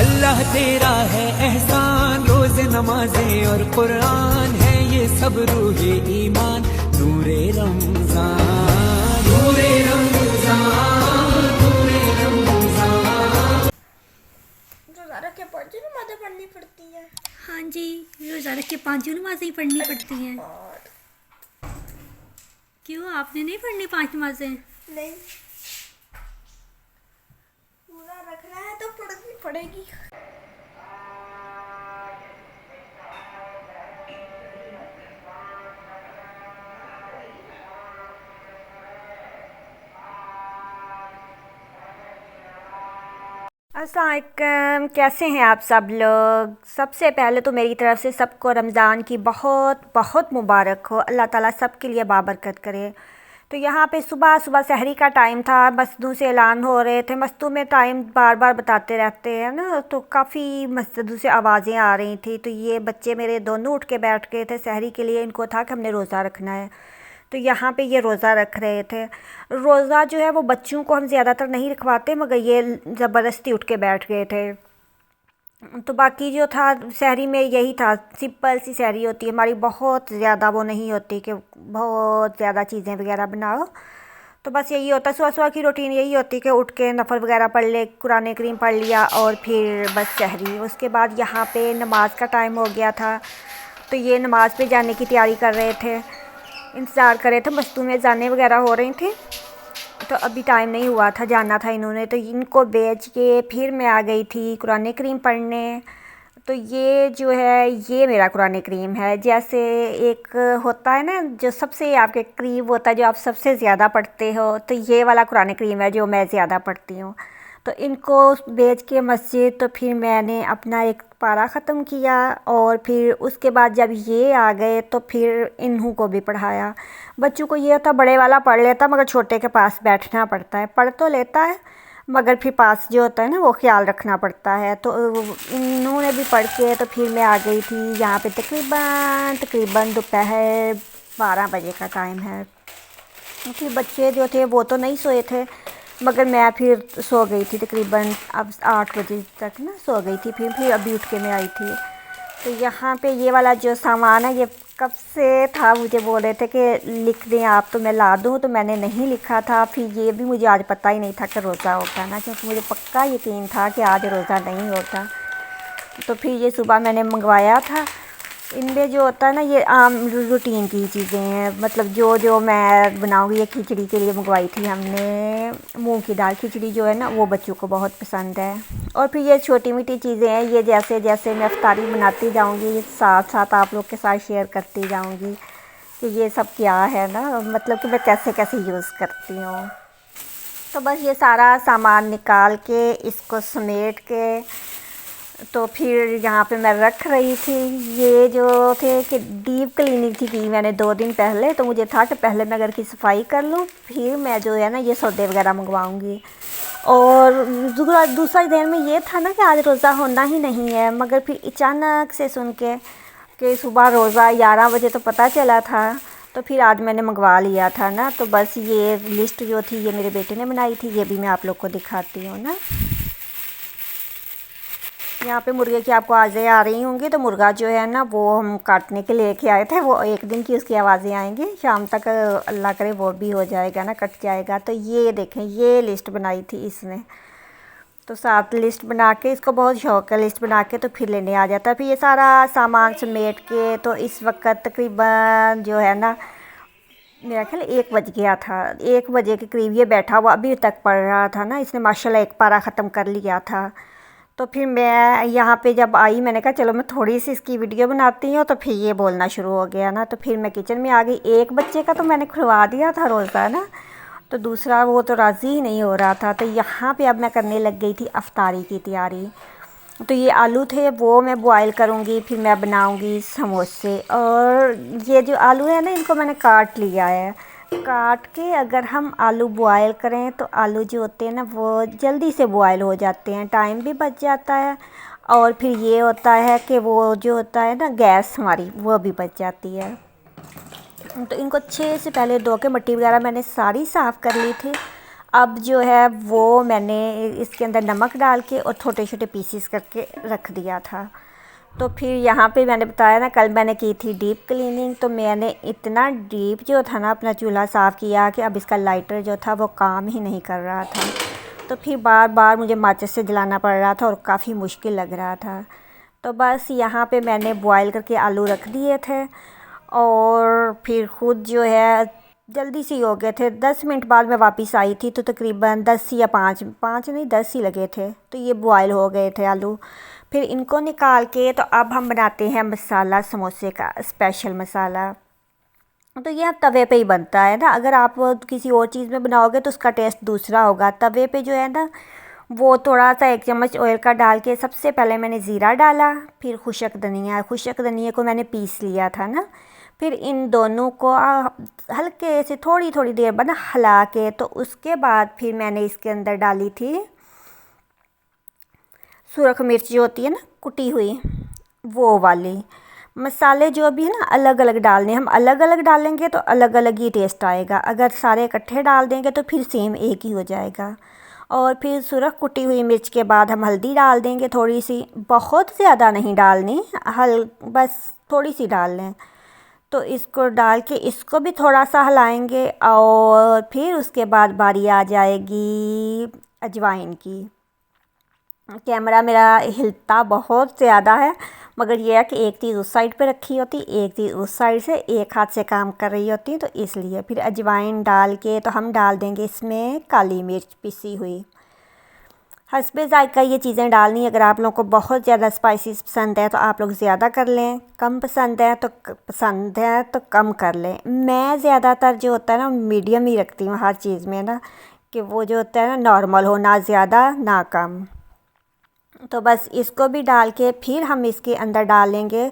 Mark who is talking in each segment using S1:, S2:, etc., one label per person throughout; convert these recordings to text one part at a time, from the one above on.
S1: अल्लाह तेरा है एहसान, रोज़ नमाजें और कुरान है ये सब रूहे ईमान। नूरे रमज़ान, नूरे रमज़ान, नूरे रमज़ान।
S2: रोज़ा रख के 5 नमाज़ें पढ़नी पड़ती है।
S3: हाँ जी, रोज़ा रख के 5 नमाज़ें पढ़नी पड़ती हैं।
S2: और
S3: क्यों, आपने नहीं पढ़नी 5 नमाज़ें?
S2: नहीं, पूरा रखना है तो पढ़नी पड़ेगी।
S4: अस्सलाम वालेकुम, कैसे हैं आप सब लोग। सबसे पहले तो मेरी तरफ़ से सबको रमज़ान की बहुत बहुत मुबारक हो। अल्लाह ताला सब के लिए बाबरकत करे। तो यहाँ पे सुबह सुबह सहरी का टाइम था, मस्जिदों से ऐलान हो रहे थे। मस्जिदों में टाइम बार बार बताते रहते हैं ना, तो काफ़ी मस्जिदों से आवाज़ें आ रही थी। तो ये बच्चे मेरे दोनों उठ के बैठ गए थे सहरी के लिए। इनको था कि हमने रोज़ा रखना है, तो यहाँ पे ये रोज़ा रख रहे थे। रोज़ा जो है वो बच्चों को हम ज़्यादातर नहीं रखवाते, मगर ये ज़बरदस्ती उठ के बैठ गए थे। तो बाकी जो था सहरी में यही था, सिंपल सी सहरी होती है हमारी, बहुत ज़्यादा वो नहीं होती कि बहुत ज़्यादा चीज़ें वगैरह बनाओ। तो बस यही होता है, सुबह सुबह की रूटीन यही होती है कि उठ के नफल वगैरह पढ़ ले, कुरान करीम पढ़ लिया और फिर बस सहरी। उसके बाद यहाँ पे नमाज का टाइम हो गया था, तो ये नमाज़ पे जाने की तैयारी कर रहे थे, इंतज़ार कर रहे थे। मस्जिदों में जाने वगैरह हो रही थी, तो अभी टाइम नहीं हुआ था, जाना था इन्होंने। तो इनको बेच के फिर मैं आ गई थी कुरान करीम पढ़ने। तो ये जो है ये मेरा कुरान करीम है। जैसे एक होता है ना जो सबसे आपके करीब होता है, जो आप सबसे ज़्यादा पढ़ते हो, तो ये वाला कुरान करीम है जो मैं ज़्यादा पढ़ती हूँ। तो इनको बेच के मस्जिद, तो फिर मैंने अपना एक पारा ख़त्म किया और फिर उसके बाद जब ये आ गए तो फिर इन्हों को भी पढ़ाया। बच्चों को ये होता बड़े वाला पढ़ लेता, मगर छोटे के पास बैठना पड़ता है। पढ़ तो लेता है मगर फिर पास जो होता है ना वो ख्याल रखना पड़ता है। तो इन्होंने भी पढ़ के, तो फिर मैं आ गई थी यहाँ पे तकरीबन दोपहर 12 बजे का टाइम है। फिर बच्चे जो थे वो तो नहीं सोए थे, मगर मैं फिर सो गई थी तकरीबन अब 8 बजे तक ना सो गई थी। फिर अभी उठ के मैं आई थी। तो यहाँ पे ये वाला जो सामान है, ये कब से था, मुझे बोल रहे थे कि लिख दें आप तो मैं ला दूँ, तो मैंने नहीं लिखा था। फिर ये भी मुझे आज पता ही नहीं था कि रोज़ा होता ना, क्योंकि मुझे पक्का यकीन था कि आज रोज़ा नहीं होता। तो फिर ये सुबह मैंने मंगवाया था। इनमें जो होता है ना ये आम रूटीन की चीज़ें हैं, मतलब जो जो मैं बनाऊँगी। ये खिचड़ी के लिए मंगवाई थी हमने, मूंग की दाल खिचड़ी जो है ना, वो बच्चों को बहुत पसंद है। और फिर ये छोटी मोटी चीज़ें हैं, ये जैसे जैसे मैं इफ्तारी बनाती जाऊँगी साथ साथ आप लोग के साथ शेयर करती जाऊँगी कि ये सब क्या है ना, मतलब कि मैं कैसे कैसे यूज़ करती हूँ। तो बस ये सारा सामान निकाल के इसको समेट के, तो फिर यहाँ पे मैं रख रही थी। ये जो थे कि डीप क्लीनिंग थी की मैंने 2 दिन पहले, तो मुझे था कि पहले मैं घर की सफाई कर लूँ, फिर मैं जो है ना ये सौदे वगैरह मंगवाऊँगी। और दूसरा दिन में ये था ना कि आज रोज़ा होना ही नहीं है, मगर फिर अचानक से सुन के कि सुबह रोज़ा 11 बजे तो पता चला था, तो फिर आज मैंने मंगवा लिया था ना। तो बस ये लिस्ट जो थी ये मेरे बेटे ने बनाई थी, ये भी मैं आप लोग को दिखाती हूँ ना। यहाँ पे मुर्गे की आपको आवाज़ें आ रही होंगी, तो मुर्गा जो है ना वो हम काटने के लेके आए थे। वो एक दिन की उसकी आवाज़ें आएंगी, शाम तक अल्लाह करे वो भी हो जाएगा ना, कट जाएगा। तो ये देखें, ये लिस्ट बनाई थी इसने। तो 7 लिस्ट बना के, इसको बहुत शौक है लिस्ट बना के, तो फिर लेने आ जाता है। फिर ये सारा सामान समेट के, तो इस वक्त तकरीबन जो है ना मेरा ख्याल 1 बज गया था। 1 बजे के करीब ये बैठा हुआ अभी तक पढ़ रहा था ना। इसने माशाल्लाह एक पारा ख़त्म कर लिया था। तो फिर मैं यहाँ पे जब आई, मैंने कहा चलो मैं थोड़ी सी इसकी वीडियो बनाती हूँ। तो फिर ये बोलना शुरू हो गया ना, तो फिर मैं किचन में आ गई। एक बच्चे का तो मैंने खुलवा दिया था रोज़ा ना, तो दूसरा वो तो राज़ी ही नहीं हो रहा था। तो यहाँ पे अब मैं करने लग गई थी अफ्तारी की तैयारी। तो ये आलू थे वो मैं बॉयल करूँगी, फिर मैं बनाऊँगी समोसे। और ये जो आलू है ना, इनको मैंने काट लिया है। काट के अगर हम आलू बॉयल करें तो आलू जो होते हैं ना वो जल्दी से बॉयल हो जाते हैं, टाइम भी बच जाता है। और फिर ये होता है कि वो जो होता है ना गैस हमारी वो भी बच जाती है। तो इनको अच्छे से पहले धो के, मिट्टी वगैरह मैंने सारी साफ़ कर ली थी। अब जो है वो मैंने इसके अंदर नमक डाल के और छोटे छोटे पीसीस करके रख दिया था। तो फिर यहाँ पे मैंने बताया ना, कल मैंने की थी डीप क्लीनिंग, तो मैंने इतना डीप जो था ना अपना चूल्हा साफ़ किया कि अब इसका लाइटर जो था वो काम ही नहीं कर रहा था। तो फिर बार बार मुझे माचिस से जलाना पड़ रहा था और काफ़ी मुश्किल लग रहा था। तो बस यहाँ पे मैंने बॉयल करके आलू रख दिए थे और फिर ख़ुद जो है जल्दी से हो गए थे। 10 मिनट बाद मैं वापस आई थी तो तकरीबन 10 या 5 नहीं 10 ही लगे थे, तो ये बॉयल हो गए थे आलू। फिर इनको निकाल के तो अब हम बनाते हैं मसाला, समोसे का स्पेशल मसाला। तो ये तवे पे ही बनता है ना, अगर आप किसी और चीज़ में बनाओगे तो उसका टेस्ट दूसरा होगा। तवे पे जो है ना वो थोड़ा सा 1 चम्मच ऑयल का डाल के सबसे पहले मैंने ज़ीरा डाला, फिर खुशक धनिया को मैंने पीस लिया था ना। फिर इन दोनों को हल्के से थोड़ी थोड़ी देर बाद हिला के, तो उसके बाद फिर मैंने इसके अंदर डाली थी सुरख मिर्च जो होती है ना कुटी हुई, वो वाली। मसाले जो भी है ना अलग अलग डालने, हम अलग अलग डालेंगे तो अलग अलग ही टेस्ट आएगा, अगर सारे इकट्ठे डाल देंगे तो फिर सेम एक ही हो जाएगा। और फिर सुरख कुटी हुई मिर्च के बाद हम हल्दी डाल देंगे थोड़ी सी, बहुत ज़्यादा नहीं डालनी, बस थोड़ी सी डाल लें। तो इसको डाल के इसको भी थोड़ा सा हिलाएंगे और फिर उसके बाद बारी आ जाएगी अजवाइन की। कैमरा मेरा हिलता बहुत ज़्यादा है, मगर यह है कि एक चीज़ उस साइड पे रखी होती, एक चीज़ उस साइड से, एक हाथ से काम कर रही होती, तो इसलिए। फिर अजवाइन डाल के तो हम डाल देंगे इसमें काली मिर्च पिसी हुई। हस्बे ज़ायका ये चीज़ें डालनी, अगर आप लोगों को बहुत ज़्यादा स्पाइसी पसंद है तो आप लोग ज़्यादा कर लें, कम पसंद है तो कम कर लें। मैं ज़्यादातर जो होता है ना मीडियम ही रखती हूँ हर चीज़ में ना, कि वो जो होता है ना नॉर्मल हो, ना ज़्यादा ना कम। तो बस इसको भी डाल के फिर हम इसके अंदर डालेंगे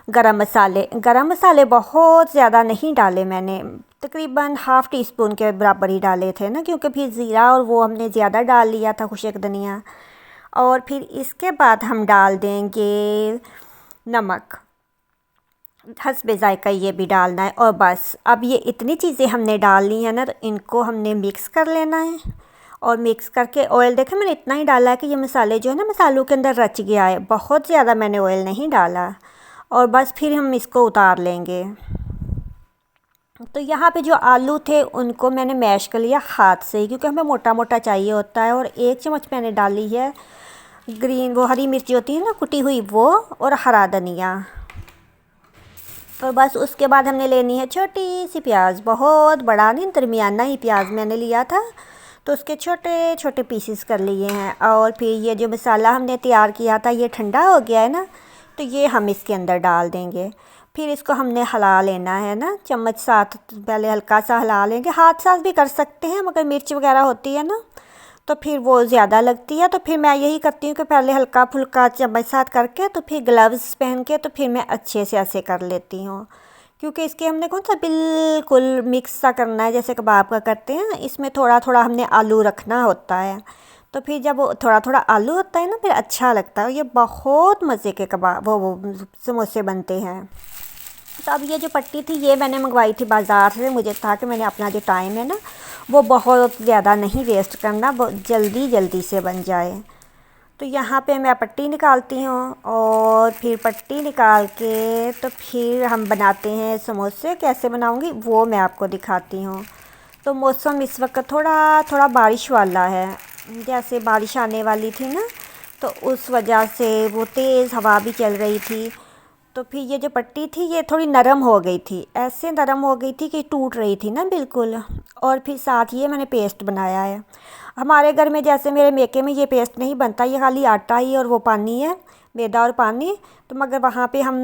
S4: गरम मसाले। गरम मसाले बहुत ज़्यादा नहीं डाले मैंने, तकरीबन ½ टीस्पून के बराबर ही डाले थे ना, क्योंकि फिर ज़ीरा और वो हमने ज़्यादा डाल लिया था, खुशक धनिया। और फिर इसके बाद हम डाल देंगे नमक, हस्बे ज़ायका ये भी डालना है। और बस अब ये इतनी चीज़ें हमने डाल ली हैं ना, तो इनको हमने मिक्स कर लेना है। और मिक्स करके ऑयल, देखें मैंने इतना ही डाला है कि ये मसाले जो है ना मसालों के अंदर रच गया है, बहुत ज़्यादा मैंने ऑयल नहीं डाला। और बस फिर हम इसको उतार लेंगे। तो यहाँ पे जो आलू थे उनको मैंने मैश कर लिया हाथ से ही, क्योंकि हमें मोटा मोटा चाहिए होता है। और 1 चम्मच मैंने डाली है वो हरी मिर्ची होती है ना कुटी हुई, वो और हरा धनिया। और बस उसके बाद हमने लेनी है छोटी सी प्याज, बहुत बड़ा नहीं, दरमियाना ही प्याज मैंने लिया था, तो उसके छोटे छोटे पीसेस कर लिए हैं। और फिर ये जो मसाला हमने तैयार किया था ये ठंडा हो गया है ना, तो ये हम इसके अंदर डाल देंगे। फिर इसको हमने हिला लेना है ना, चम्मच साथ पहले हल्का सा हिला लेंगे, हाथ साथ भी कर सकते हैं, मगर मिर्च वगैरह होती है ना तो फिर वो ज़्यादा लगती है। तो फिर मैं यही करती हूँ कि पहले हल्का फुल्का चम्मच साथ करके, तो फिर ग्लव्स पहन के, तो फिर मैं अच्छे से ऐसे कर लेती हूँ, क्योंकि इसके हमने कौन सा बिल्कुल मिक्स सा करना है, जैसे कबाब का करते हैं, इसमें थोड़ा थोड़ा हमने आलू रखना होता है। तो फिर जब थोड़ा थोड़ा आलू होता है ना फिर अच्छा लगता है, ये बहुत मज़े के कबाब वो समोसे बनते हैं। तो अब ये जो पट्टी थी ये मैंने मंगवाई थी बाज़ार से, मुझे था कि मैंने अपना जो टाइम है ना वो बहुत ज़्यादा नहीं वेस्ट करना, बहुत जल्दी से बन जाए। तो यहाँ पे मैं पट्टी निकालती हूँ और फिर पट्टी निकाल के तो फिर हम बनाते हैं समोसे। कैसे बनाऊँगी वो मैं आपको दिखाती हूँ। तो मौसम इस वक्त थोड़ा थोड़ा बारिश वाला है, जैसे बारिश आने वाली थी ना, तो उस वजह से वो तेज़ हवा भी चल रही थी। तो फिर ये जो पट्टी थी ये थोड़ी नरम हो गई थी, ऐसे नरम हो गई थी कि टूट रही थी ना बिल्कुल। और फिर साथ ये मैंने पेस्ट बनाया है। हमारे घर में जैसे मेरे मेके में ये पेस्ट नहीं बनता, ये खाली आटा ही और वो पानी है, मैदा और पानी। तो मगर वहाँ पे हम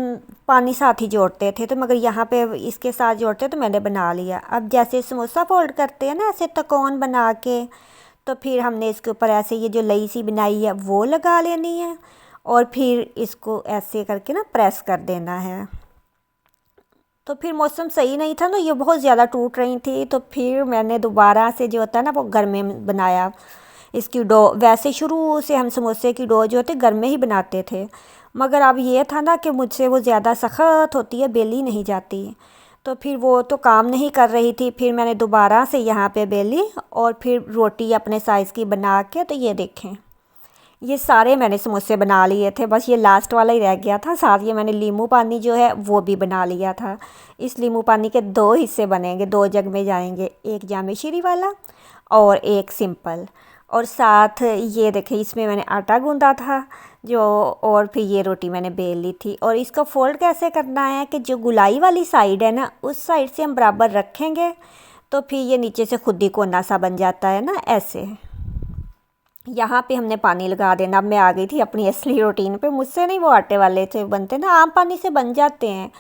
S4: पानी साथ ही जोड़ते थे, तो मगर यहाँ पे इसके साथ जोड़ते तो मैंने बना लिया। अब जैसे समोसा फोल्ड करते हैं ना ऐसे तकोन बना के, तो फिर हमने इसके ऊपर ऐसे ये जो लई सी बनाई है वो लगा लेनी है और फिर इसको ऐसे करके ना प्रेस कर देना है। तो फिर मौसम सही नहीं था ना, ये बहुत ज़्यादा टूट रही थी, तो फिर मैंने दोबारा से जो होता है ना वो घर में बनाया इसकी डो। वैसे शुरू से हम समोसे की डो जो होती घर में ही बनाते थे, मगर अब ये था ना कि मुझसे वो ज़्यादा सख्त होती है, बेली नहीं जाती। तो फिर वो तो काम नहीं कर रही थी। फिर मैंने दोबारा से यहाँ पे बेली और फिर रोटी अपने साइज़ की बना के, तो ये देखें, ये सारे मैंने समोसे बना लिए थे, बस ये लास्ट वाला ही रह गया था। साथ ये मैंने नींबू पानी जो है वो भी बना लिया था। इस नींबू पानी के 2 हिस्से बनेंगे, 2 जग में जाएंगे, एक जामे शीरी वाला और एक सिंपल। और साथ ये देखें, इसमें मैंने आटा गूंदा था जो, और फिर ये रोटी मैंने बेल ली थी। और इसको फोल्ड कैसे करना है कि जो गुलाई वाली साइड है ना, उस साइड से हम बराबर रखेंगे तो फिर ये नीचे से खुद ही कोना सा बन जाता है ना, ऐसे। यहाँ पे हमने पानी लगा देना। अब मैं आ गई थी अपनी असली रूटीन पे। मुझसे नहीं वो आटे वाले थे बनते ना, आम पानी से बन जाते हैं।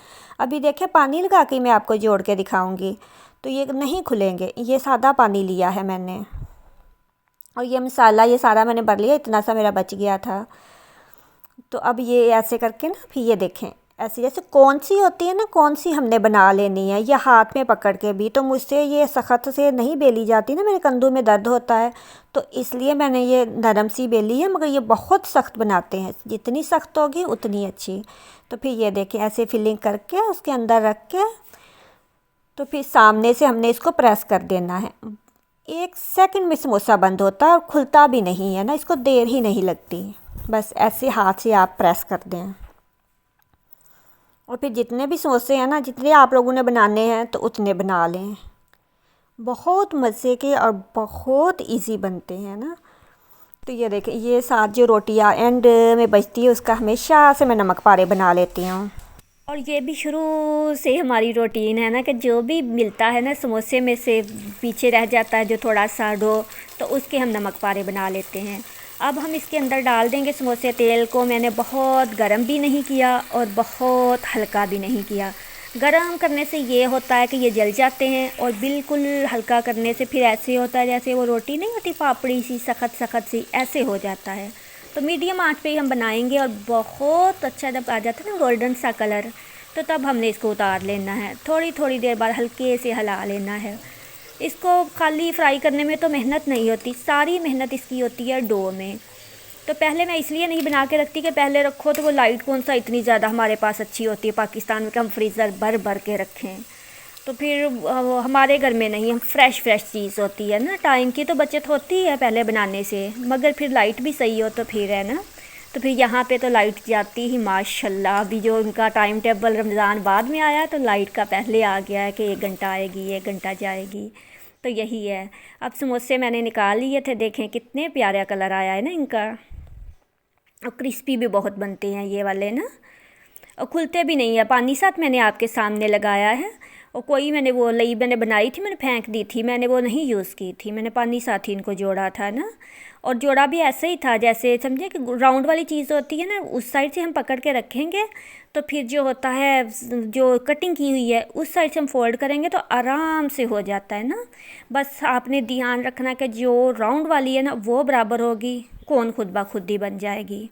S4: अभी देखें, पानी लगा के मैं आपको जोड़ के दिखाऊंगी तो ये नहीं खुलेंगे। ये सादा पानी लिया है मैंने, और ये मसाला ये सारा मैंने भर लिया, इतना सा मेरा बच गया था। तो अब ये ऐसे करके ना, फिर ये देखें, ऐसे जैसे कौन सी होती है ना, कौन सी हमने बना लेनी है, ये हाथ में पकड़ के भी। तो मुझसे ये सख्त से नहीं बेली जाती ना, मेरे कंधों में दर्द होता है, तो इसलिए मैंने ये नरम सी बेली है। मगर ये बहुत सख्त बनाते हैं, जितनी सख्त होगी उतनी अच्छी। तो फिर ये देखें, ऐसे फिलिंग करके उसके अंदर रख के, तो फिर सामने से हमने इसको प्रेस कर देना है। 1 सेकंड में समोसा बंद होता है और खुलता भी नहीं है ना, इसको देर ही नहीं लगती। बस ऐसे हाथ से आप प्रेस कर दें, और फिर जितने भी समोसे हैं ना, जितने आप लोगों ने बनाने हैं तो उतने बना लें। बहुत मज़े के और बहुत इजी बनते हैं ना। तो ये देखें, ये साथ जो रोटियां एंड में बचती है उसका हमेशा से मैं नमक पारे बना लेती हूँ।
S3: और ये भी शुरू से हमारी रूटीन है ना कि जो भी मिलता है ना समोसे में से पीछे रह जाता है जो थोड़ा सा डो, तो उसके हम नमक पारे बना लेते हैं। अब हम इसके अंदर डाल देंगे समोसे। तेल को मैंने बहुत गरम भी नहीं किया और बहुत हल्का भी नहीं किया। गरम करने से ये होता है कि ये जल जाते हैं, और बिल्कुल हल्का करने से फिर ऐसे होता है जैसे वो रोटी नहीं होती पापड़ी सी सख्त सख्त सी, ऐसे हो जाता है। तो मीडियम आंच पे ही हम बनाएंगे, और बहुत अच्छा जब आ जाता है ना गोल्डन सा कलर, तो तब हमने इसको उतार लेना है। थोड़ी थोड़ी देर बाद हल्के से हिला लेना है। इसको खाली फ्राई करने में तो मेहनत नहीं होती, सारी मेहनत इसकी होती है डो में। तो पहले मैं इसलिए नहीं बना के रखती कि पहले रखो तो वो लाइट कौन सा इतनी ज़्यादा हमारे पास अच्छी होती है पाकिस्तान में कि हम फ्रीज़र भर भर के रखें। तो फिर हमारे घर में नहीं, हम फ्रेश चीज़ होती है ना, टाइम की तो बचत होती है पहले बनाने से, मगर फिर लाइट भी सही हो तो फिर है ना। तो फिर यहाँ पे तो लाइट जाती ही माशाल्लाह। अभी जो उनका टाइम टेबल रमज़ान बाद में आया तो लाइट का पहले आ गया है कि 1 घंटा आएगी, 1 घंटा जाएगी। तो यही है। अब समोसे मैंने निकाल लिए थे, देखें कितने प्यारा कलर आया है ना इनका, और क्रिस्पी भी बहुत बनते हैं ये वाले ना, और खुलते भी नहीं है। पानी साथ मैंने आपके सामने लगाया है, और कोई मैंने वो लई मैंने बनाई थी, मैंने फेंक दी थी, मैंने वो नहीं यूज़ की थी, मैंने पानी साथ ही इनको जोड़ा था ना। और जोड़ा भी ऐसे ही था जैसे समझे कि राउंड वाली चीज़ होती है ना, उस साइड से हम पकड़ के रखेंगे तो फिर जो होता है जो कटिंग की हुई है उस साइड से हम फोल्ड करेंगे तो आराम से हो जाता है ना। बस आपने ध्यान रखना कि जो राउंड वाली है ना वो बराबर होगी, कोन खुद ब खुद ही बन जाएगी।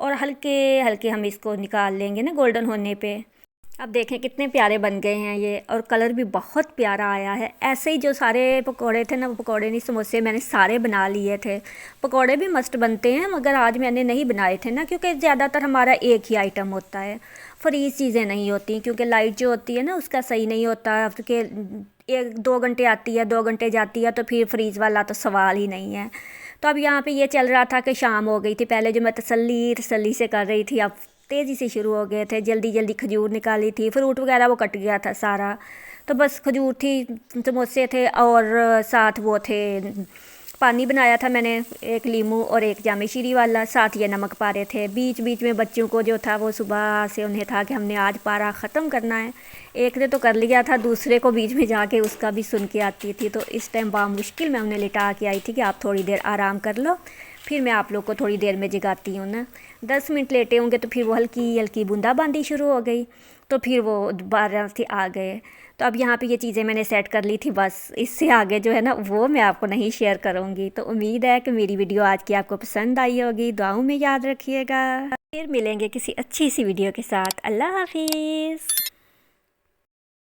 S3: और हल्के हल्के हम इसको निकाल लेंगे ना गोल्डन होने पे। अब देखें कितने प्यारे बन गए हैं ये, और कलर भी बहुत प्यारा आया है। ऐसे ही जो सारे पकोड़े थे ना, वो पकोड़े नहीं समोसे मैंने सारे बना लिए थे। पकोड़े भी मस्त बनते हैं, मगर आज मैंने नहीं बनाए थे ना, क्योंकि ज़्यादातर हमारा एक ही आइटम होता है, फ्रीज़ चीज़ें नहीं होती, क्योंकि लाइट जो होती है ना उसका सही नहीं होता, क्योंकि 1-2 घंटे आती है, 2 घंटे जाती है, तो फिर फ्रीज़ वाला तो सवाल ही नहीं है। तो अब यहाँ पे ये चल रहा था कि शाम हो गई थी। पहले जो मैं तसल्ली से कर रही थी, अब तेज़ी से शुरू हो गए थे। जल्दी जल्दी खजूर निकाली थी, फ्रूट वगैरह वो कट गया था सारा, तो बस खजूर थी, समोसे थे, और साथ वो थे पानी बनाया था मैंने, 1 लीमू और 1 जामे शीरी वाला, साथ ये नमक पारे थे। बीच बीच में बच्चों को जो था वो सुबह से उन्हें था कि हमने आज पारा ख़त्म करना है। एक ने तो कर लिया था, दूसरे को बीच में जाके उसका भी सुन के आती थी। तो इस टाइम बामुश्किल मैं उन्हें लिटा के आई थी कि आप थोड़ी देर आराम कर लो, फिर मैं आप लोग को थोड़ी देर में जगाती हूँ ना। 10 मिनट लेटे होंगे तो फिर वो हल्की हल्की बूंदाबांदी शुरू हो गई, तो फिर वो दोबारा से आ गए। तो अब यहाँ पे ये चीज़ें मैंने सेट कर ली थी, बस इससे आगे जो है ना वो मैं आपको नहीं शेयर करूँगी। तो उम्मीद है कि मेरी वीडियो आज की आपको पसंद आई होगी, दुआओं में याद रखिएगा। फिर मिलेंगे किसी अच्छी सी वीडियो के साथ। अल्लाह हाफिज़।